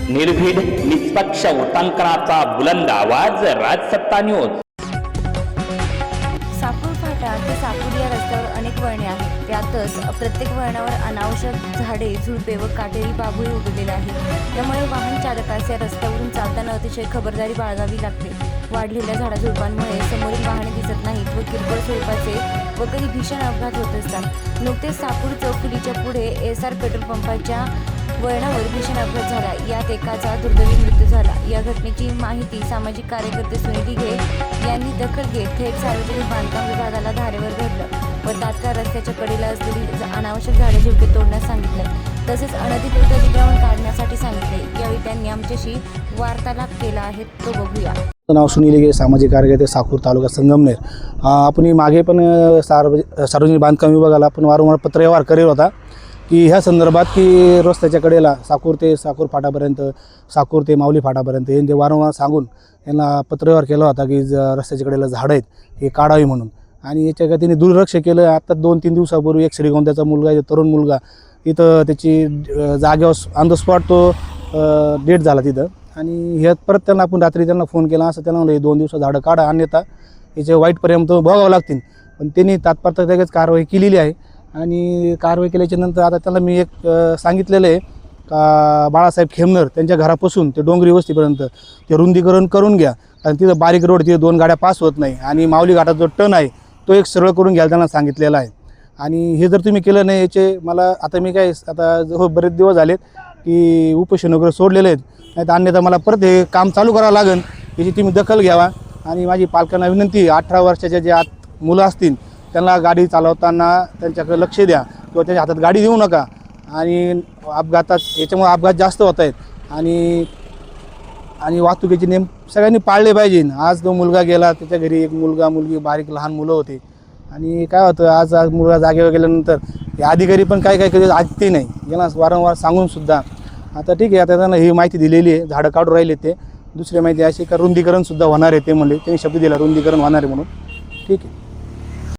निर्भीड निष्पक्ष वृत्तांकनाचा बुलंद आवाज, राजसत्ता न्यूज। साकूर फाटा ते साकूर या रस्त्यावर अनेक वळणे आहेत। त्यातच प्रत्येक वळणावर अनावश्यक झाडे, झुडपे व काटेरी बाभूळ उगवलेले आहेत। त्यामुळे वाहन चालकास या रस्त्यावरून चालताना अतिशय खबरदारी बाळगावी लागते। वाढलेल्या झाडाझुडपांमुळे समोरील वाहने दिसत नाहीत व किरकोळ स्वरूपाचे व कधी भीषण अपघात होत असतात। नुकतेच साकूर चौफुलीच्या पुढे SR पेट्रोल पंपाच्या वळणावर भीषण अपघात झाला। यात एकाचा दुर्दैवी मृत्यू झाला। या घटनेची माहिती सामाजिक कार्यकर्ते सुनील दिघे यांनी दखल घेत थेट सार्वजनिक बांधकाम विभागाला धारेवर धरलं व तात्काळ रस्त्याच्या कडेला असलेली अनावश्यक झाडे झुडपे तोडण्यास सांगितले, तसेच अनधिकृत अतिक्रमण काढण्यासाठी सांगितले। यावेळी त्यांनी आमच्याशी वार्तालाप केला आहे, तो बघूया। नाव सुनील दिघे, सामाजिक कार्यकर्ते, साकूर तालुका संगमनेर। आपण मागे पण सार्वजनिक बांधकाम विभागाला आपण वारंवार पत्रव्यवहार करेल होता की ह्या संदर्भात की रस्त्याच्या कडेला साकूर ते साकूर फाटापर्यंत, साकूर ते माऊली फाटापर्यंत यांचे वारंवार सांगून यांना पत्रव्यवहार केला होता की रस्त्याच्या कडेला झाडं आहेत हे काढावी म्हणून। आणि याच्या तिने दुर्लक्ष केलं। आता 2-3 दिवसापूर्वी एक श्रीगोंद्याचा मुलगा, तरुण मुलगा इथं त्याची जागेवर ऑन द स्पॉट तो डेथ झाला तिथं। आणि ह्यात परत त्यांना आपण रात्री त्यांना फोन केला, असं त्यांना म्हणलं 2 दिवसात झाडं काढा, अन्यथा याचे वाईट परिणाम तो भोगावं लागतील। पण त्यांनी तात्पुरता लगेच कारवाई केलेली आहे। आणि कारवाई केल्याच्या नंतर आता त्याला मी एक सांगितलेलं आहे का बाळासाहेब खेमनर त्यांच्या घरापासून ते डोंगरी वस्तीपर्यंत ते रुंदीकरण करून घ्या, कारण तिथं बारीक रोड, तिथे 2 गाड्या पास होत नाही। आणि माऊली घाटाचा जो टर्न आहे तो एक सरळ करून घ्यायला त्यांना सांगितलेलं आहे। आणि हे जर तुम्ही केलं नाही, याचे मला आता मी काय आता बरेच दिवस झालेत की उपोषण वगैरे सोडलेले आहेत, नाही तर अन्यथा मला परत हे काम चालू करावं लागेल। याची तुम्ही दखल घ्यावा। आणि माझी पालकांना विनंती, 18 वर्षाच्या जे आत मुलं असतील त्यांना गाडी चालवताना त्यांच्याकडे लक्ष द्या किंवा त्यांच्या हातात गाडी देऊ नका। आणि अपघातात याच्यामुळे अपघात जास्त होत आहेत। आणि वाहतुकीचे नियम सगळ्यांनी पाळले पाहिजे। आज तो मुलगा गेला, त्याच्या घरी एक मुलगा मुलगी बारीक लहान मुलं होते। आणि काय होतं, आज मुलगा जागेवर गेल्यानंतर हे अधिकारी पण काय कधी ऐकते नाही, यांना वारंवार सांगून सुद्धा। आता ठीक आहे, आता त्यांना ही माहिती दिलेली आहे, झाडं काढून राहिले ते। दुसरी माहिती अशी का रुंदीकरणसुद्धा होणार आहे, ते म्हणले, त्यांनी शब्द दिला रुंदीकरण होणार आहे म्हणून। ठीक आहे।